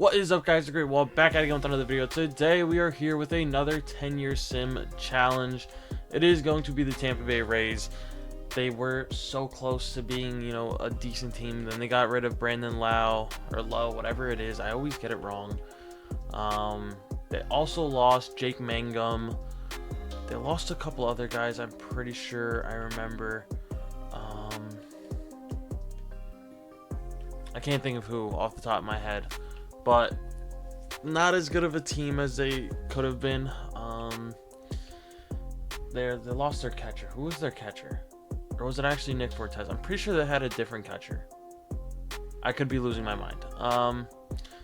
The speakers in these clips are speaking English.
What is up, guys? TheGreatWall back at it again with another video. Today we are here with another 10-year sim challenge. It is going to be the Tampa Bay Rays. They were so close to being, a decent team. Then they got rid of Brandon Lowe, whatever it is. I always get it wrong. They also lost Jake Mangum. They lost a couple other guys, I'm pretty sure I remember. I can't think of who off the top of my head, but not as good of a team as they could have been. They lost their catcher. Who was their catcher? Or was it actually Nick Fortes? I'm pretty sure they had a different catcher. I could be losing my mind.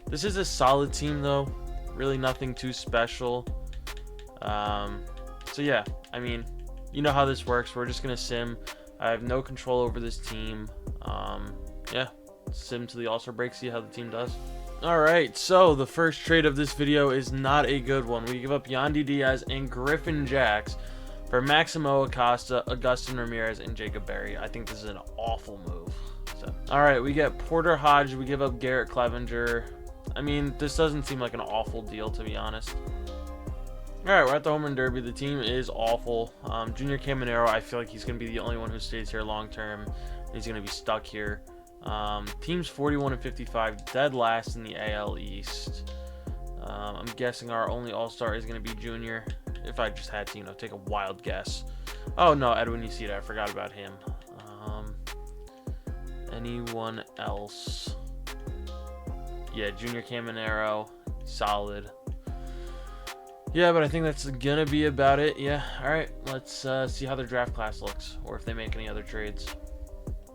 This is a solid team, though. Really nothing too special. So yeah, I mean, you know how this works. We're just gonna sim. I have no control over this team. Yeah, sim to the All-Star break, see how the team does. Alright, so the first trade of this video is not a good one. We give up Yandy Diaz and Griffin Jax for Maximo Acosta, Augustin Ramirez, and Jacob Berry. I think this is an awful move. So, alright, we get Porter Hodge. We give up Garrett Clevenger. I mean, this doesn't seem like an awful deal, to be honest. Alright, we're at the Home Run Derby. The team is awful. Junior Caminero, I feel like he's going to be the only one who stays here long term. He's going to be stuck here. Team's 41 and 55, dead last in the AL East. I'm guessing our only All-Star is going to be Junior. If I just had to, take a wild guess. Oh no, Edwin Yacida, I forgot about him. Anyone else? Yeah, Junior Caminero, solid. Yeah, but I think that's gonna be about it. Yeah, alright, let's see how their draft class looks, or if they make any other trades.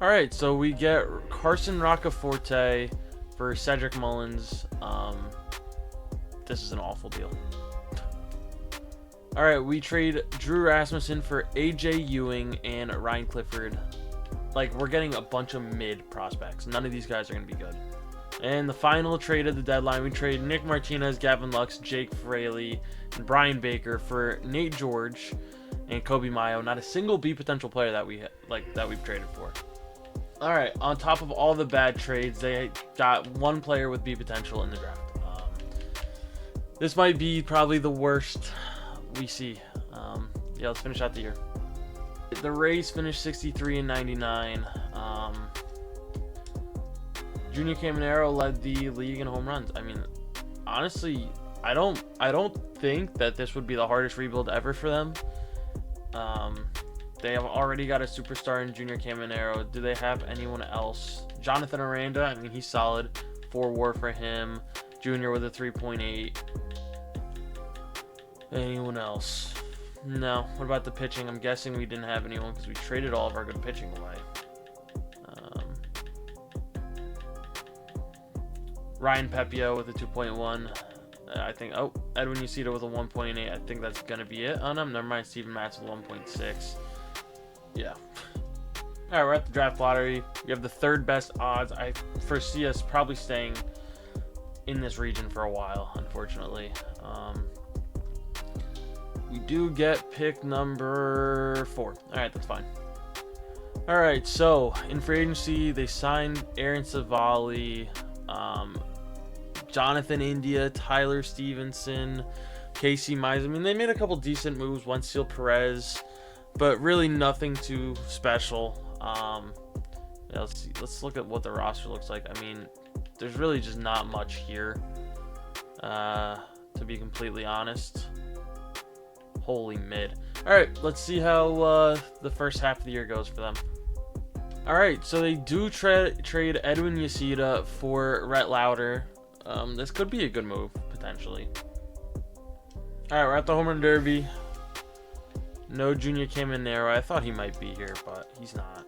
Alright, so we get Carson Roccaforte for Cedric Mullins. This is an awful deal. Alright, we trade Drew Rasmussen for AJ Ewing and Ryan Clifford. Like, we're getting a bunch of mid prospects. None of these guys are going to be good. And the final trade of the deadline, we trade Nick Martinez, Gavin Lux, Jake Fraley, and Brian Baker for Nate George and Kobe Mayo. Not a single B potential player that we've traded for. Alright, on top of all the bad trades, they got one player with B potential in the draft. This might be probably the worst we see. Yeah, let's finish out the year. The Rays finished 63 and 99. Junior Caminero led the league in home runs. I mean, honestly, I don't think that this would be the hardest rebuild ever for them. They have already got a superstar in Junior Caminero. Do they have anyone else? Jonathan Aranda, I mean, he's solid. 4 WAR for him. Junior with a 3.8. Anyone else? No. What about the pitching? I'm guessing we didn't have anyone because we traded all of our good pitching away. Ryan Pepio with a 2.1. I think. Oh, Edwin Yacida with a 1.8. I think that's gonna be it on him. Never mind. Steven Matz with 1.6. Yeah. All right, we're at the draft lottery. We have the 3rd best odds. I foresee us probably staying in this region for a while, unfortunately. We do get pick number 4. All right, that's fine. All right, so in free agency, they signed Aaron Savali, Jonathan India, Tyler Stevenson, Casey Mize. I mean, they made a couple decent moves. Wenzel Perez, but really nothing too special. Yeah, let's look at what the roster looks like. I mean, there's really just not much here, to be completely honest. Holy mid. Alright, let's see how the first half of the year goes for them. Alright, so they do trade Edwin Yacida for Rhett Lauder. This could be a good move, potentially. Alright, we're at the Home Run Derby. No Junior Caminero. I thought he might be here, but he's not.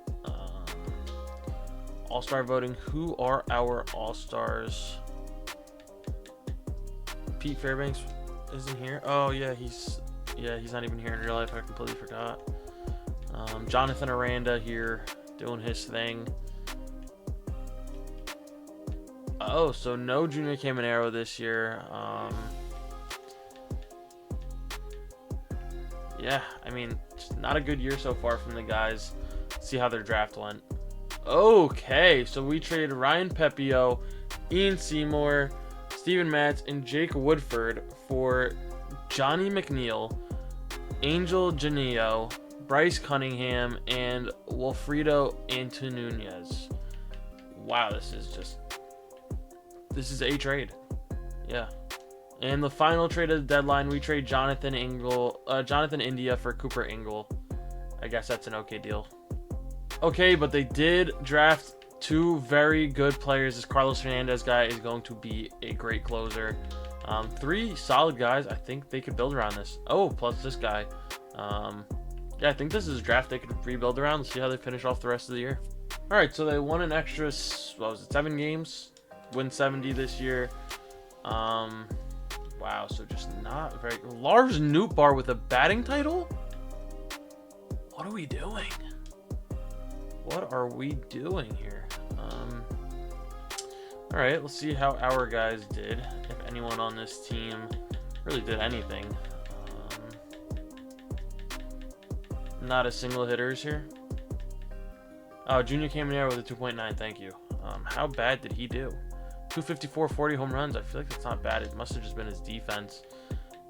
All-Star voting. Who are our All-Stars? Pete Fairbanks isn't here. Oh, yeah, he's not even here in real life. I completely forgot. Jonathan Aranda here doing his thing. Oh, so no Junior Caminero this year. Yeah, I mean, just not a good year so far from the guys. Let's see how their draft went. Okay, so we traded Ryan Pepio, Ian Seymour, Steven Matz, and Jake Woodford for Johnny McNeil, Angel Janillo, Bryce Cunningham, and Wilfredo Antunez. Wow, this is a trade. Yeah. And the final trade of the deadline, we trade Jonathan India for Cooper Ingle. I guess that's an okay deal. Okay, but they did draft 2 very good players. This Carlos Hernandez guy is going to be a great closer. 3 solid guys. I think they could build around this. Oh, plus this guy. Yeah, I think this is a draft they could rebuild around. Let's see how they finish off the rest of the year. All right, so they won an extra, 7 games? Win 70 this year. Wow, so just not very... Lars Nootbaar with a batting title? What are we doing? What are we doing here? All right, let's see how our guys did. If anyone on this team really did anything. Not a single hitters here. Oh, Junior Caminero with a 2.9. Thank you. How bad did he do? 254, 40 home runs. I feel like that's not bad. It must have just been his defense.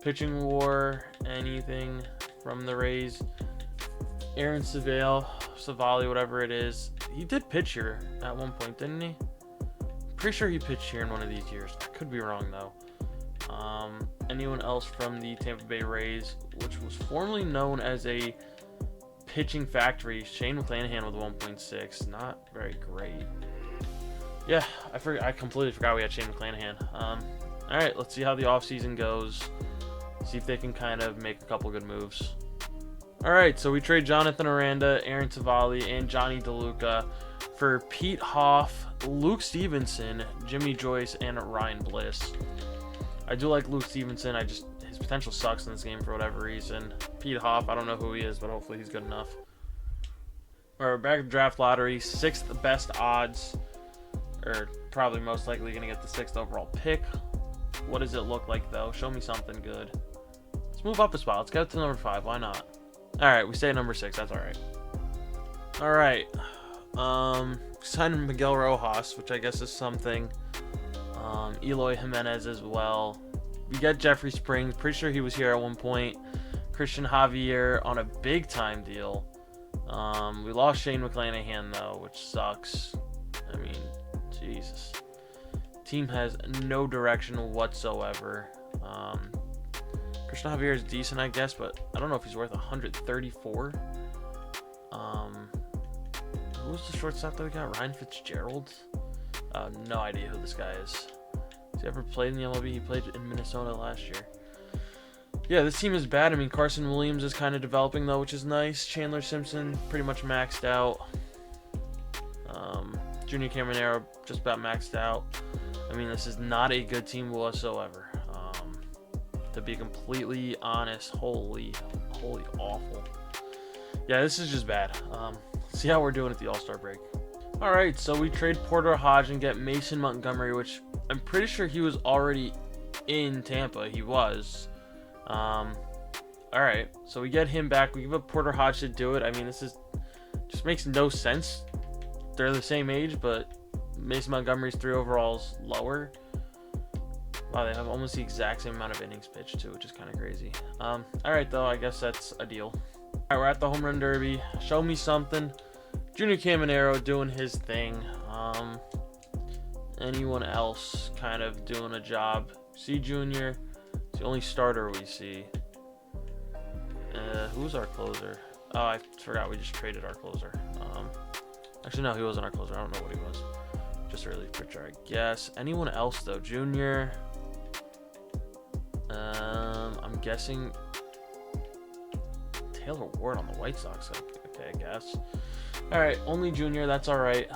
Pitching WAR, anything from the Rays. Aaron Savali, whatever it is. He did pitch here at one point, didn't he? Pretty sure he pitched here in one of these years. I could be wrong, though. Anyone else from the Tampa Bay Rays, which was formerly known as a pitching factory? Shane McClanahan with 1.6. Not very great. Yeah, I completely forgot we had Shane McClanahan. All right, let's see how the offseason goes. See if they can kind of make a couple good moves. All right, so we trade Jonathan Aranda, Aaron Savali, and Johnny DeLuca for Pete Hoff, Luke Stevenson, Jimmy Joyce, and Ryan Bliss. I do like Luke Stevenson. His potential sucks in this game for whatever reason. Pete Hoff, I don't know who he is, but hopefully he's good enough. All right, back to draft lottery, 6th best odds, or probably most likely going to get the 6th overall pick. What does it look like, though? Show me something good. Let's move up a spot. Let's get to number 5. Why not? All right, we stay at number 6. That's all right. All right. Signed Miguel Rojas, which I guess is something. Eloy Jimenez as well. We got Jeffrey Springs. Pretty sure he was here at one point. Christian Javier on a big-time deal. We lost Shane McClanahan, though, which sucks. I mean, Jesus. Team has no direction whatsoever. Christian Javier is decent, I guess, but I don't know if he's worth 134. Who's the shortstop that we got? Ryan Fitzgerald? No idea who this guy is. Has he ever played in the MLB? He played in Minnesota last year. Yeah, this team is bad. I mean, Carson Williams is kind of developing, though, which is nice. Chandler Simpson, pretty much maxed out. Junior Caminero, just about maxed out. I mean, this is not a good team whatsoever. To be completely honest, holy awful. Yeah, this is just bad. See how we're doing at the All-Star break. All right, so we trade Porter Hodge and get Mason Montgomery, which I'm pretty sure he was already in Tampa. He was. All right, so we get him back. We give up Porter Hodge to do it. I mean, this just makes no sense. They're the same age, but Mason Montgomery's 3 overalls lower. Wow, they have almost the exact same amount of innings pitched too, which is kind of crazy. All right, though, I guess that's a deal. All right, we're at the home run derby. Show me something. Junior Caminero doing his thing. Anyone else kind of doing a job? C Junior, it's the only starter we see. Who's our closer? Oh, I forgot we just traded our closer. Actually, no, he wasn't our closer. I don't know what he was. Just a relief pitcher, I guess. Anyone else, though? Junior. I'm guessing Taylor Ward on the White Sox. Okay, I guess. All right, only Junior. That's all right.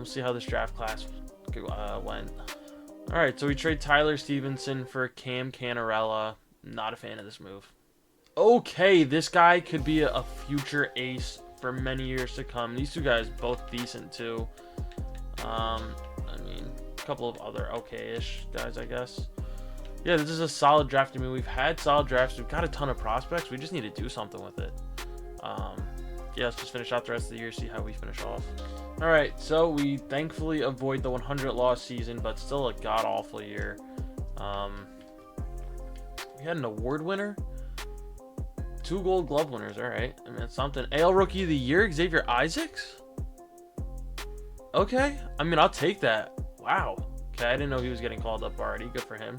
See how this draft class went. All right, so we trade Tyler Stevenson for Cam Canarella. Not a fan of this move. Okay, this guy could be a future ace for many years to come. These two guys both decent too. I mean, a couple of other okay-ish guys, I guess. Yeah, this is a solid draft. I mean, we've had solid drafts. We've got a ton of prospects. We just need to do something with it. Yeah, let's just finish out the rest of the year, see how we finish off. All right, so we thankfully avoid the 100-loss season, but still a god-awful year. We had an award winner. 2 Gold Glove winners. All right. I mean, that's something. AL Rookie of the Year, Xavier Isaacs. Okay. I mean, I'll take that. Wow. Okay, I didn't know he was getting called up already. Good for him.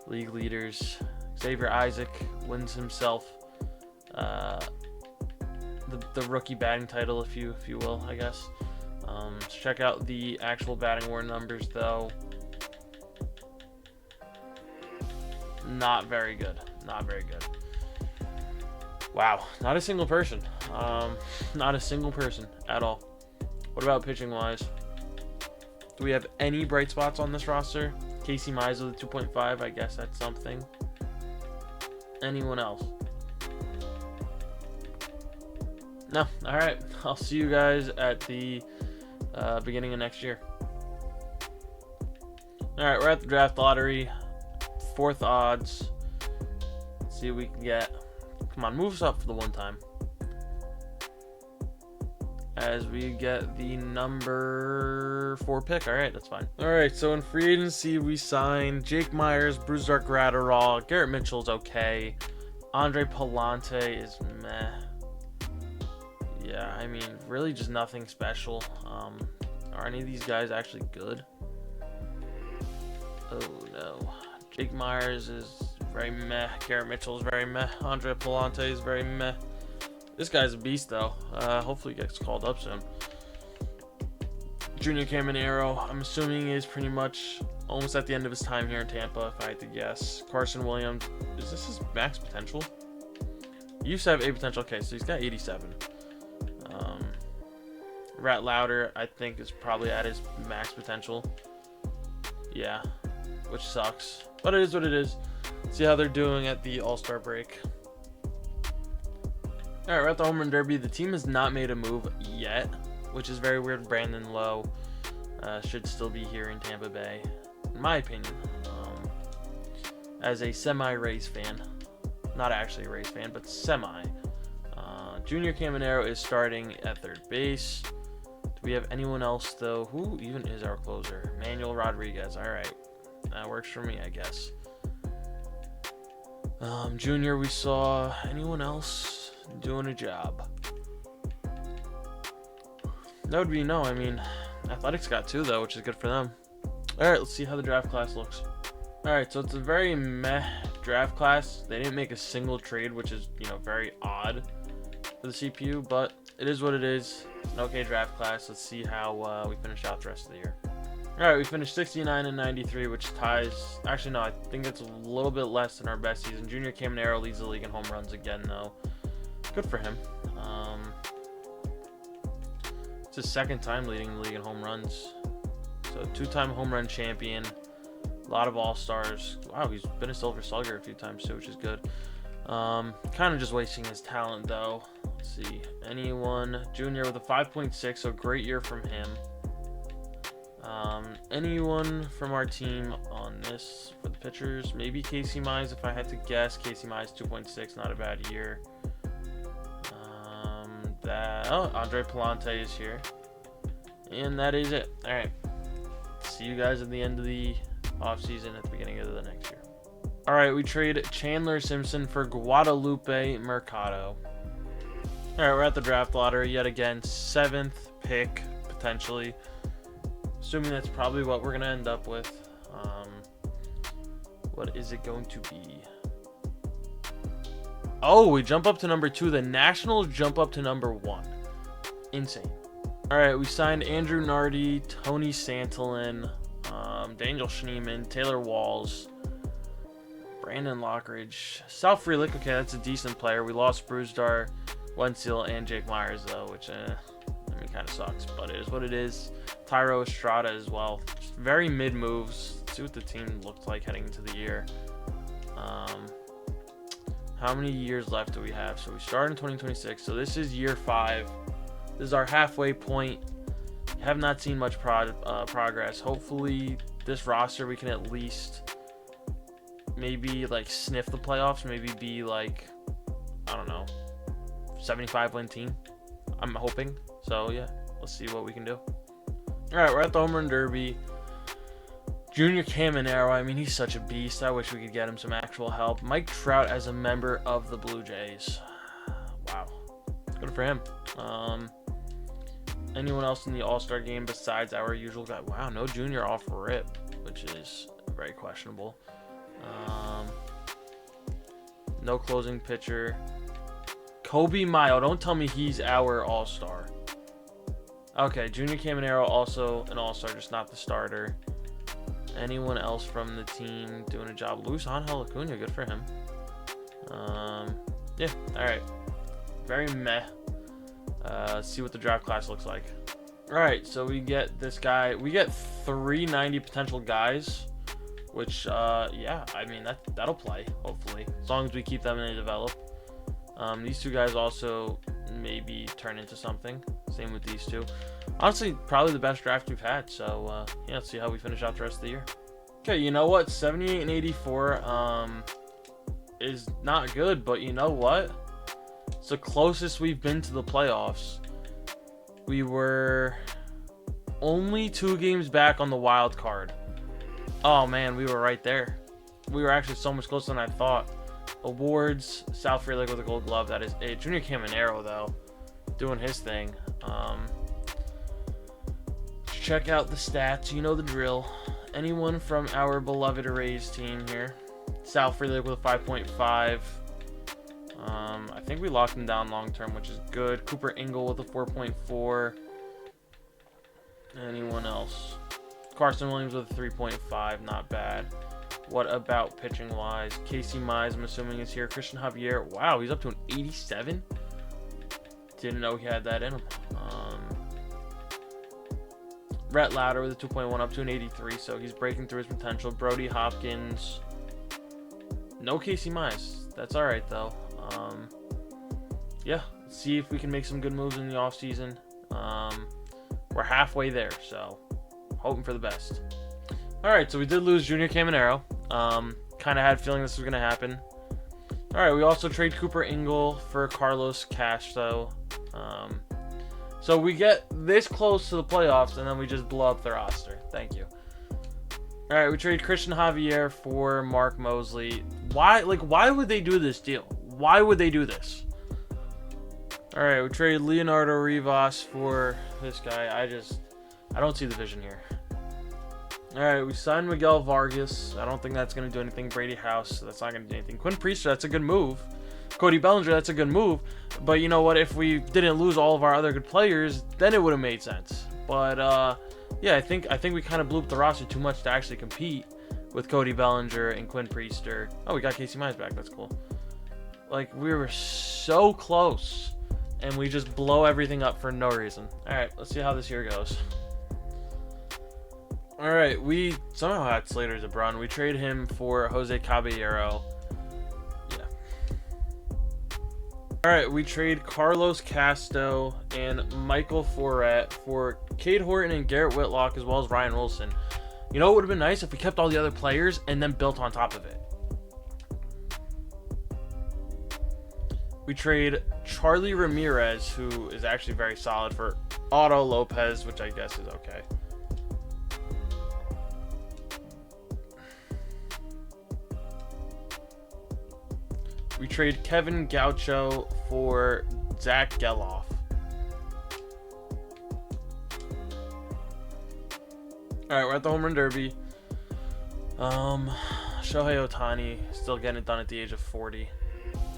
League leaders. Xavier Isaac wins himself the rookie batting title, if you will, I guess. Let's check out the actual batting award numbers, though. Not very good. Not very good. Wow, not a single person. Not a single person at all. What about pitching wise? Do we have any bright spots on this roster? Casey Mize with a 2.5. I guess that's something. Anyone else? No. All right. I'll see you guys at the beginning of next year. All right, we're at the draft lottery. 4th odds. Let's see what we can get. Come on, move us up for the one time. As we get the number 4 pick. All right, that's fine. All right, so in free agency, we signed Jake Myers, Brusdar Graterol, Garrett Mitchell's okay. Andre Palante is meh. Yeah, I mean, really just nothing special. Are any of these guys actually good? Oh, no. Jake Myers is very meh. Garrett Mitchell is very meh. Andre Palante is very meh. This guy's a beast, though. Hopefully he gets called up soon. Junior Caminero, I'm assuming is pretty much almost at the end of his time here in Tampa, if I had to guess. Carson Williams, is this his max potential? He used to have 8 potential. Okay, so he's got 87. Rat Louder, I think, is probably at his max potential. Yeah, which sucks. But it is what it is. See how they're doing at the All-Star break. All right, we're at the Home Run Derby. The team has not made a move yet, which is very weird. Brandon Lowe should still be here in Tampa Bay, in my opinion. As a semi-Rays fan. Not actually a Rays fan, but semi. Junior Caminero is starting at 3rd base. Do we have anyone else, though? Who even is our closer? Manuel Rodriguez. All right. That works for me, I guess. Junior, we saw. Anyone else doing a job? That would be no. I mean, Athletics got 2, though, which is good for them. All right, let's see how the draft class looks. All right, so it's a very meh draft class. They didn't make a single trade, which is, very odd for the CPU, but it is what it is. It's an okay draft class. Let's see how we finish out the rest of the year. All right, we finished 69 and 93, which ties. Actually, no, I think it's a little bit less than our best season. Junior Caminero leads the league in home runs again, though. Good for him. It's his 2nd time leading the league in home runs. So 2-time home run champion. A lot of all-stars. Wow, he's been a Silver Slugger a few times too, which is good. Kind of just wasting his talent, though. Let's see. Anyone? Junior with a 5.6, so great year from him. Anyone from our team on this for the pitchers? Maybe Casey Mize, if I had to guess. Casey Mize 2.6, not a bad year. Andre Palante is here. And that is it. All right. See you guys at the end of the offseason, at the beginning of the next year. All right, we trade Chandler Simpson for Guadalupe Mercado. All right, we're at the draft lottery yet again. 7th pick, potentially. Assuming that's probably what we're going to end up with. What is it going to be? Oh, we jump up to number 2. The Nationals jump up to number 1. Insane. All right, we signed Andrew Nardi, Tony Santolin, Daniel Schneemann, Taylor Walls, Brandon Lockridge, Sal Frelick. Okay, that's a decent player. We lost Brusdar, Wenzel, and Jake Myers, though, which kind of sucks, but it is what it is. Tyro Estrada as well. Just very mid moves. Let's see what the team looked like heading into the year. How many years left do we have? So we started in 2026. So this is year 5. This is our halfway point. Have not seen much progress. Hopefully, this roster we can at least maybe like sniff the playoffs. Maybe be like, I don't know, 75 win team. I'm hoping. So yeah, let's see what we can do. All right, we're at the Home Run Derby. Junior Caminero, I mean, he's such a beast. I wish we could get him some actual help. Mike Trout as a member of the Blue Jays. Wow. Good for him. Anyone else in the All-Star game besides our usual guy? Wow, no Junior off rip, which is very questionable. No closing pitcher. Kobe Mayo. Don't tell me he's our All-Star. Okay, Junior Caminero also an All-Star, just not the starter. Anyone else from the team doing a job? Luis Angel Acuna, good for him. Yeah, all right. Very meh. Let's see what the draft class looks like. All right, so we get this guy. We get 390 potential guys, which, yeah, I mean, that'll play, hopefully, as long as we keep them and they develop. These two guys also maybe turn into something. Same with these two. Honestly, probably the best draft we've had. So, yeah, let's see how we finish out the rest of the year. Okay, you know what? 78 and 84 is not good, but you know what? It's the closest we've been to the playoffs. We were only 2 games back on the wild card. Oh, man, we were right there. We were actually so much closer than I thought. Awards, South Free Lake with a gold glove. That is a Junior Caminero, though, doing his thing. Check out the stats. You know the drill. Anyone from our beloved Rays team here. South Free Lake with a 5.5. I think we locked him down long term, which is good. Cooper Ingle with a 4.4. Anyone else? Carson Williams with a 3.5. Not bad. What about pitching wise? Casey Mize, I'm assuming, is here. Christian Javier. Wow, he's up to an 87. Didn't know he had that in him. Rhett Lauder with a 2.1 up to an 83, so he's breaking through his potential. Brody Hopkins. No Casey Mize. That's all right, though. Yeah, let's see if we can make some good moves in the offseason. We're halfway there, so hoping for the best. All right, so we did lose Junior Caminero. Kind of had a feeling this was going to happen. All right, we also trade Cooper Ingle for Carlos Castro. So we get this close to the playoffs, and then we just blow up the roster. Thank you. All right, we trade Christian Javier for Mark Mosley. Why would they do this deal? Why would they do this? All right, we trade Leonardo Rivas for this guy. I don't see the vision here. All right, we signed Miguel Vargas. I don't think that's going to do anything. Brady House, that's not going to do anything. Quinn Priester, that's a good move. Cody Bellinger, that's a good move. But you know what? If we didn't lose all of our other good players, then it would have made sense. But yeah, I think we kind of blew up the roster too much to actually compete with Cody Bellinger and Quinn Priester. Oh, we got Casey Mize back. That's cool. Like, we were so close, and we just blow everything up for no reason. All right, let's see how this year goes. All right, we somehow had Slater Zabron. We trade him for Jose Caballero. Yeah. All right, we trade Carlos Castro and Michael Foret for Cade Horton and Garrett Whitlock, as well as Ryan Wilson. You know what would have been nice if we kept all the other players and then built on top of it. We trade Charlie Ramirez, who is actually very solid, for Otto Lopez, which I guess is okay. We trade Kevin Gaucho for Zach Geloff. All right, we're at the Home Run Derby. Shohei Ohtani still getting it done at the age of 40.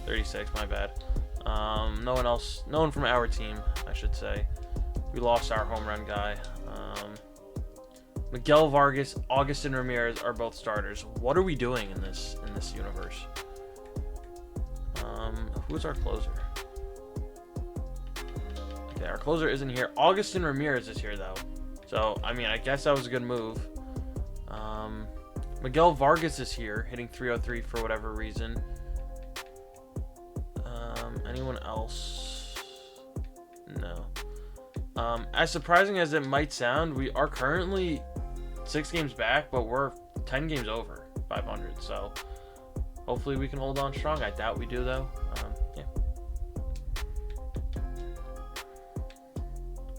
36, my bad. No one from our team, I should say. We lost our home run guy. Miguel Vargas, Augustin Ramirez are both starters. What are we doing in this universe? Who's our closer? Okay, our closer isn't here. Augustin Ramirez is here, though. So, I mean, I guess that was a good move. Miguel Vargas is here, hitting 303 for whatever reason. Anyone else? No. As surprising as it might sound, we are currently 6 games back, but we're 10 games over 500. So, hopefully we can hold on strong. I doubt we do, though. Yeah.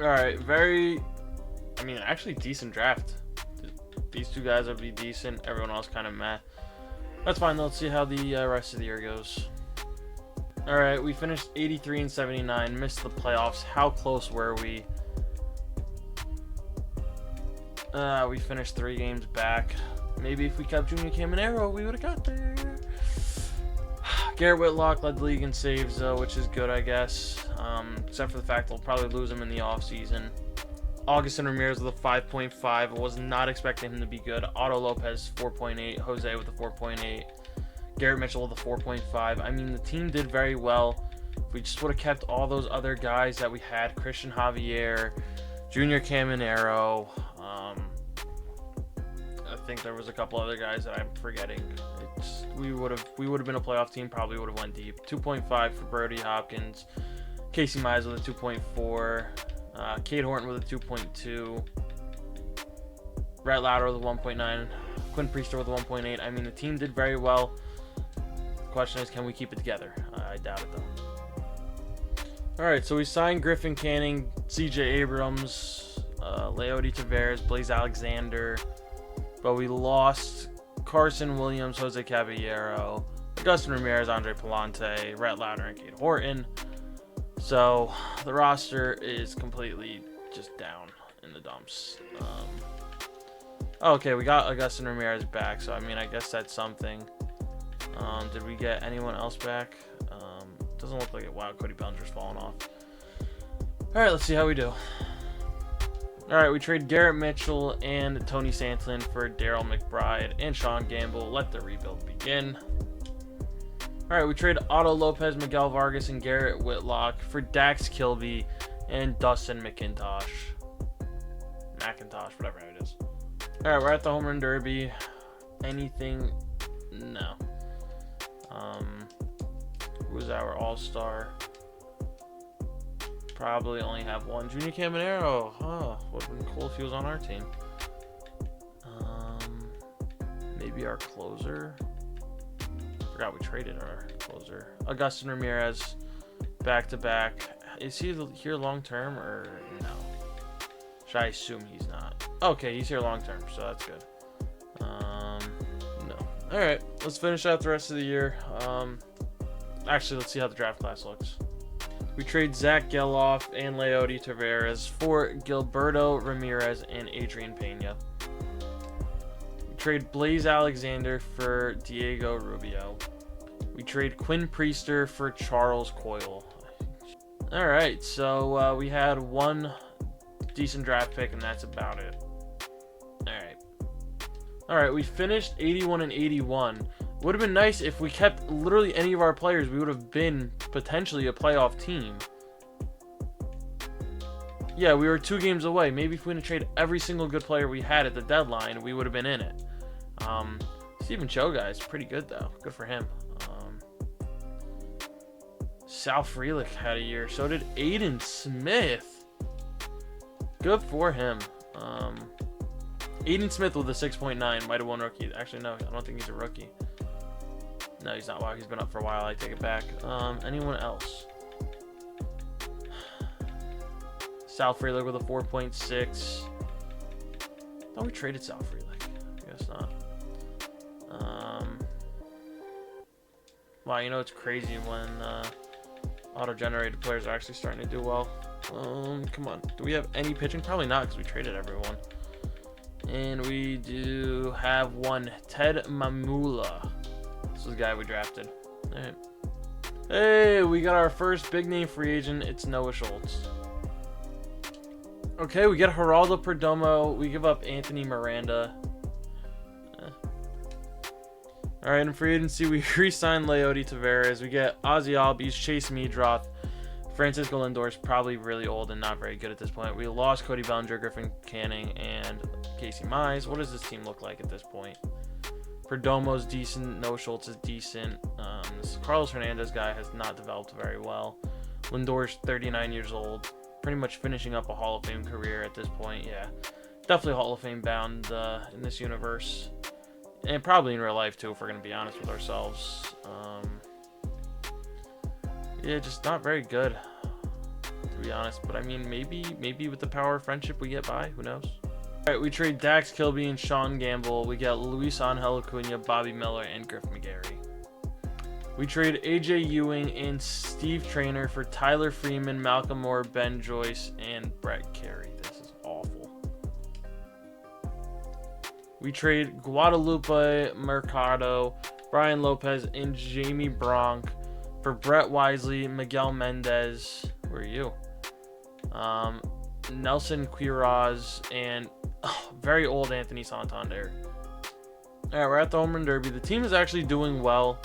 All right, actually decent draft. These two guys would be decent. Everyone else kind of meh. That's fine. Let's see how the rest of the year goes. All right, we finished 83 and 79. Missed the playoffs. How close were we? We finished 3 games back. Maybe if we kept Junior Caminero, we would have got there. Garrett Whitlock led the league in saves, though, which is good, I guess. Except for the fact they'll probably lose him in the offseason. Augustin Ramirez with a 5.5. I was not expecting him to be good. Otto Lopez, 4.8. Jose with a 4.8. Garrett Mitchell with a 4.5. I mean, the team did very well. If we just would have kept all those other guys that we had, Christian Javier, Junior Caminero, I think there was a couple other guys that I'm forgetting. We would have been a playoff team. Probably would have went deep. 2.5 for Brody Hopkins. Casey Mize with a 2.4. Cade Horton with a 2.2. Rhett Lauder with a 1.9. Quinn Priester with a 1.8. I mean, the team did very well. The question is, can we keep it together? I doubt it, though. All right, so we signed Griffin Canning, C.J. Abrams, Leody Taveras, Blaze Alexander, but we lost Carson Williams, Jose Caballero, Augustin Ramirez, Andre Palante, Rhett Lauder, and Cade Horton. So the roster is completely just down in the dumps. Okay, we got Augustin Ramirez back, so I mean, I guess that's something. Did we get anyone else back? Doesn't look like it. Wow, Cody Bellinger's falling off. All right, let's see how we do. All right, we trade Garrett Mitchell and Tony Santlin for Daryl McBride and Sean Gamble. Let the rebuild begin. All right, we trade Otto Lopez, Miguel Vargas, and Garrett Whitlock for Dax Kilby and Dustin McIntosh, whatever it is. All right, we're at the home run derby. Anything? No. Who's our all-star? Probably only have one. Junior Caminero. Huh. Would have been cool if he was on our team. Maybe our closer. Forgot we traded our closer. Augustin Ramirez, back-to-back. Is he here long-term or no? Should I assume he's not? Okay, he's here long-term, so that's good. No. All right, let's finish out the rest of the year. Actually, let's see how the draft class looks. We trade Zach Geloff and Leody Taveras for Gilberto Ramirez and Adrian Pena. We trade Blaze Alexander for Diego Rubio. We trade Quinn Priester for Charles Coyle. All right, so we had one decent draft pick, and that's about it. All right, we finished 81 and 81. Would have been nice if we kept literally any of our players. We would have been potentially a playoff team. Yeah, we were 2 games away. Maybe if we didn't trade every single good player we had at the deadline, we would have been in it. Stephen Cho, guys, pretty good though. Good for him. Sal Frelick had a year. So did Aiden Smith. Good for him. Aiden Smith with a 6.9 might have won rookie. Actually, no, I don't think he's a rookie. No, he's not. Wow, he's been up for a while. I take it back. Anyone else? Sal Frelick with a 4.6. Thought we traded Sal Frelick. I guess not. Wow, you know it's crazy when auto-generated players are actually starting to do well. Come on. Do we have any pitching? Probably not, because we traded everyone. And we do have one. Ted Mamula. This is the guy we drafted. All right. Hey, we got our first big name free agent. It's Noah Schultz. Okay, we get Geraldo Perdomo. We give up Anthony Miranda. All right, in free agency, we re-sign Leody Taveras. We get Ozzy Albies, Chase Meadroth, Francisco Lindor's probably really old and not very good at this point. We lost Cody Bellinger, Griffin Canning, and Casey Mize. What does this team look like at this point? Perdomo's decent. Noah Schultz is decent. This Carlos Hernandez guy has not developed very well. Lindor's 39 years old. Pretty much finishing up a Hall of Fame career at this point. Yeah, definitely Hall of Fame bound in this universe. And probably in real life, too, if we're going to be honest with ourselves. Yeah, just not very good, to be honest. But, I mean, maybe with the power of friendship we get by. Who knows? Alright, we trade Dax Kilby and Sean Gamble. We got Luis Angel Acuna, Bobby Miller, and Griff McGarry. We trade AJ Ewing and Steve Traynor for Tyler Freeman, Malcolm Moore, Ben Joyce, and Brett Carey. This is awful. We trade Guadalupe Mercado, Brian Lopez, and Jamie Bronk for Brett Wisely, Miguel Mendez. Where are you? Nelson Quiroz, and very old Anthony Santander. Alright, we're at the Home Run Derby. The team is actually doing well.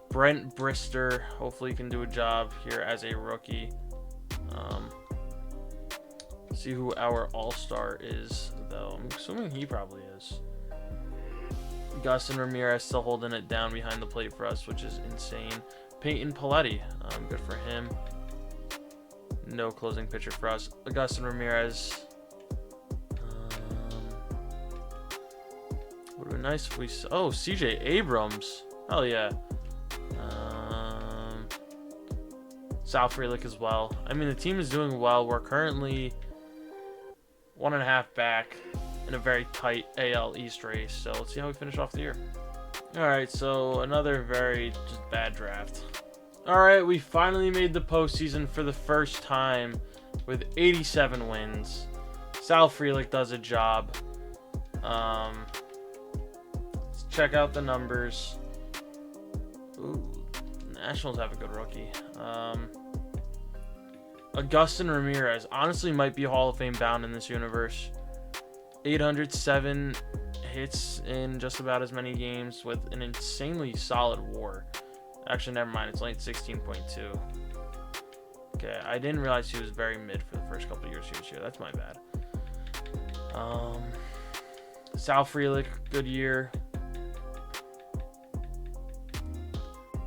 Brent Brister, hopefully he can do a job here as a rookie. See who our all-star is, though. I'm assuming he probably is. Gustin Ramirez still holding it down behind the plate for us, which is insane. Peyton Paletti, good for him. No closing pitcher for us. Gustin Ramirez. Would have been nice if we... Oh, CJ Abrams. Hell yeah. Sal Frelick as well. I mean, the team is doing well. We're currently 1.5 back in a very tight AL East race. So let's see how we finish off the year. Alright, so another very just bad draft. Alright, we finally made the postseason for the first time with 87 wins. Sal Frelick does a job. Let's check out the numbers. Ooh, Nationals have a good rookie. Gustin Ramirez honestly might be Hall of Fame bound in this universe. 807 hits in just about as many games with an insanely solid WAR. Actually, never mind. It's only 16.2. Okay, I didn't realize he was very mid for the first couple of years he was here. That's my bad. Sal Frelick, good year.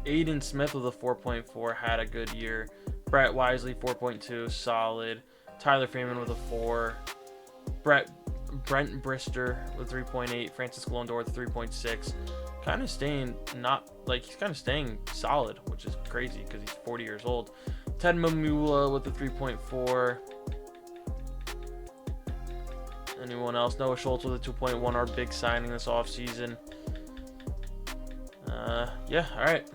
Aiden Smith with a 4.4 had a good year. Brett Wisely 4.2, solid. Tyler Freeman with a 4. Brent Brister with 3.8. Francisco Lindor with 3.6. Kind of staying he's kind of staying solid, which is crazy because he's 40 years old. Ted Mamula with a 3.4. Anyone else? Noah Schultz with a 2.1. Our big signing this offseason. Yeah, all right.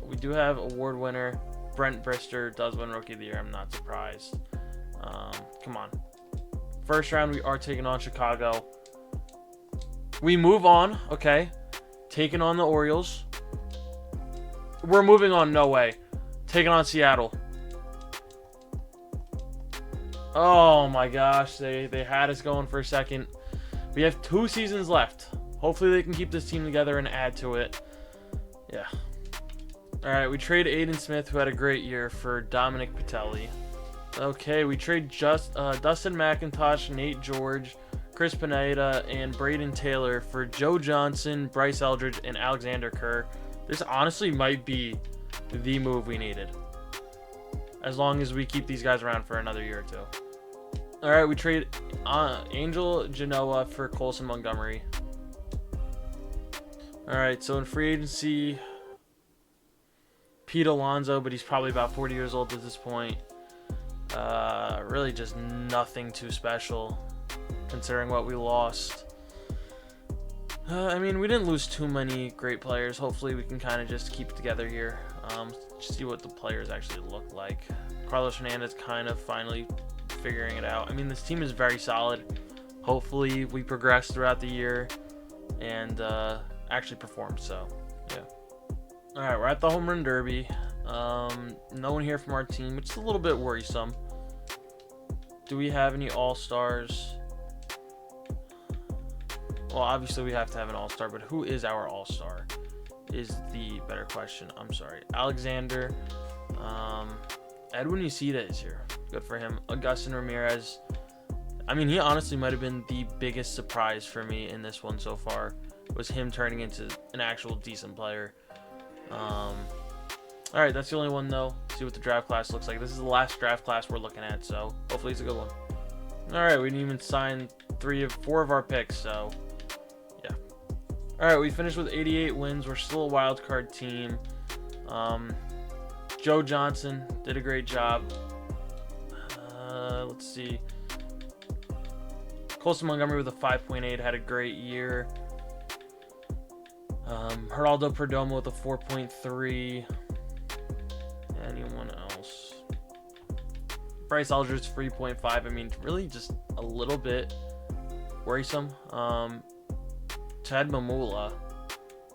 We do have award winner. Brent Brister does win Rookie of the Year. I'm not surprised. Come on. First round, we are taking on Chicago. We move on. Okay. Taking on the Orioles. We're moving on. No way. Taking on Seattle. Oh my gosh. They had us going for a second. We have 2 seasons left. Hopefully they can keep this team together and add to it. Yeah. Alright, we trade Aiden Smith, who had a great year, for Dominic Patelli. Okay, we trade Dustin McIntosh, Nate George, Chris Pineda, and Braden Taylor for Joe Johnson, Bryce Eldridge, and Alexander Kerr. This honestly might be the move we needed, as long as we keep these guys around for another year or 2. Alright, we trade Angel Genoa for Colson Montgomery. Alright, so in free agency, Pete Alonso, but he's probably about 40 years old at this point. Really just nothing too special considering what we lost. I mean, we didn't lose too many great players. Hopefully we can kind of just keep it together here. Just see what the players actually look like. Carlos Hernandez kind of finally figuring it out. I mean, this team is very solid. Hopefully we progress throughout the year and actually perform. So, yeah. All right, we're at the Home Run Derby. No one here from our team, which is a little bit worrisome. Do we have any All-Stars? Well, obviously we have to have an All-Star, but who is our All-Star is the better question. I'm sorry. Alexander. Edwin Uceda is here. Good for him. Gustin Ramirez. I mean, he honestly might have been the biggest surprise for me in this one so far, was him turning into an actual decent player. Alright, that's the only one though. See what the draft class looks like. This is the last draft class we're looking at, so hopefully it's a good one. Alright, we didn't even sign 4 of our picks, so yeah. Alright, we finished with 88 wins. We're still a wild card team. Joe Johnson did a great job. Let's see. Colson Montgomery with a 5.8 had a great year. Geraldo Perdomo with a 4.3. Anyone else? Bryce Alger's 3.5. I mean, really just a little bit worrisome. Ted Mamula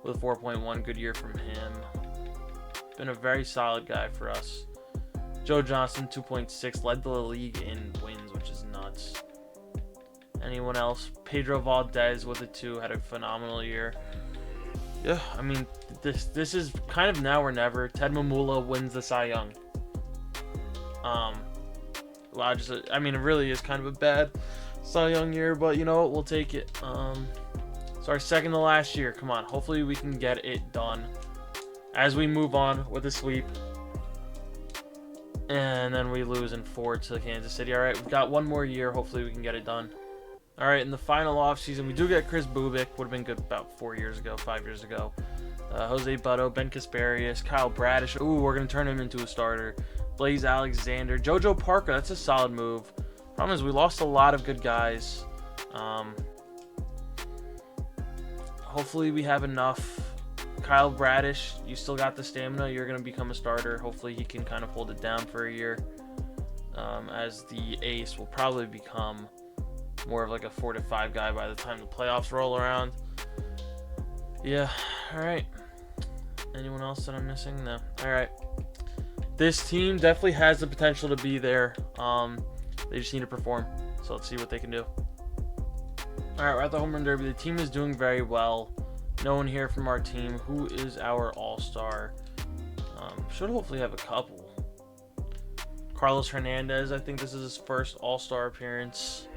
with a 4.1. Good year from him. Been a very solid guy for us. Joe Johnson, 2.6. Led the league in wins, which is nuts. Anyone else? Pedro Valdez with a 2. Had a phenomenal year. Yeah, I mean, this is kind of now or never. Ted Mamula wins the Cy Young. Well, I mean, it really is kind of a bad Cy Young year, but you know what? We'll take it. It's our second to last year. Come on, hopefully we can get it done as we move on with the sweep. And then we lose in 4 to Kansas City. All right, we've got one more year. Hopefully we can get it done. All right, in the final offseason, we do get Chris Bubik. Would have been good about 5 years ago. Jose Butto, Ben Kasparius, Kyle Bradish. Ooh, we're going to turn him into a starter. Blaze Alexander. JoJo Parker, that's a solid move. Problem is we lost a lot of good guys. Hopefully we have enough. Kyle Bradish, you still got the stamina. You're going to become a starter. Hopefully he can kind of hold it down for a year. As the ace will probably become more of like a 4 to 5 guy by the time the playoffs roll around. Yeah, all right. Anyone else that I'm missing? No. All right. This team definitely has the potential to be there. They just need to perform. So let's see what they can do. All right, we're at the Home Run Derby. The team is doing very well. No one here from our team. Who is our all-star? Should hopefully have a couple. Carlos Hernandez. I think this is his first all-star appearance.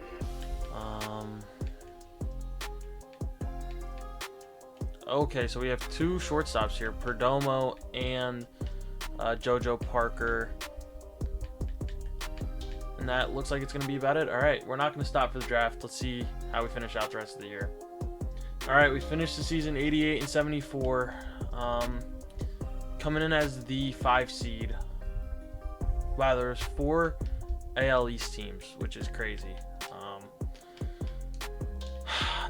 Okay, so we have 2 shortstops here. Perdomo and JoJo Parker. And that looks like it's going to be about it. All right, we're not going to stop for the draft. Let's see how we finish out the rest of the year. All right, we finished the season 88 and 74. Coming in as the 5 seed. Wow, there's 4 AL East teams, which is crazy.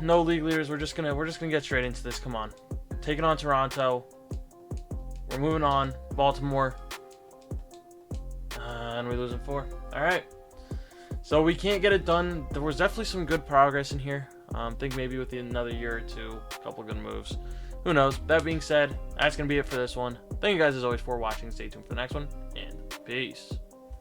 No league leaders. We're just gonna get straight into this. Come on, taking on Toronto. We're moving on. Baltimore, and we lose in 4. All right, so we can't get it done. There was definitely some good progress in here. I think maybe within another year or 2, a couple good moves. Who knows? That being said, that's gonna be it for this one. Thank you guys as always for watching. Stay tuned for the next one, and peace.